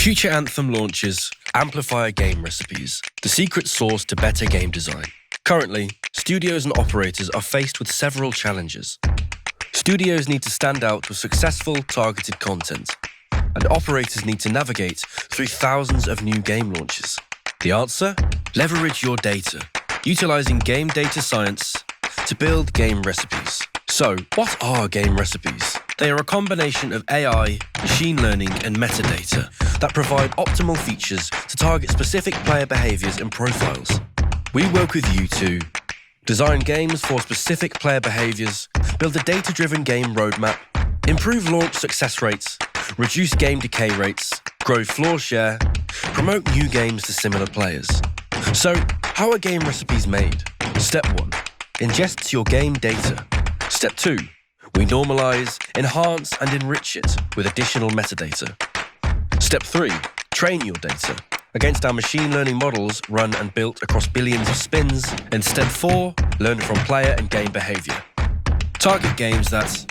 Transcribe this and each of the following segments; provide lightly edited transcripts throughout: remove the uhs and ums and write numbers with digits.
Future Anthem launches Amplifier Game Recipes, the secret sauce to better game design. Currently, studios and operators are faced with several challenges. Studios need to stand out with successful, targeted content, and operators need to navigate through thousands of new game launches. The answer? Leverage your data, utilizing game data science to build game recipes. So, what are game recipes? They are a combination of AI, machine learning, and metadata that provide optimal features to target specific player behaviors and profiles. We work with you to design games for specific player behaviors, build a data-driven game roadmap, improve launch success rates, reduce game decay rates, grow floor share, promote new games to similar players. So, how are game recipes made? Step 1. Ingest your game data. Step 2. We normalize, enhance, and enrich it with additional metadata. Step 3. Train your data against our machine learning models run and built across billions of spins. And step 4. Learn from player and game behavior. Target games that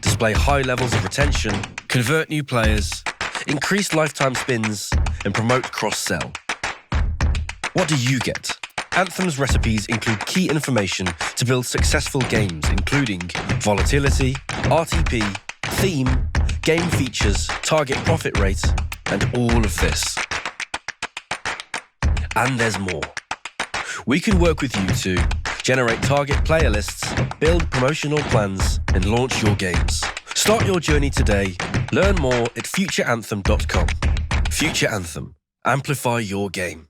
display high levels of retention, convert new players, increase lifetime spins, and promote cross-sell. What do you get? Anthem's recipes include key information to build successful games, including volatility, RTP, theme, game features, target profit rate, and all of this. And there's more. We can work with you to generate target player lists, build promotional plans, and launch your games. Start your journey today. Learn more at futureanthem.com. Future Anthem. Amplify your game.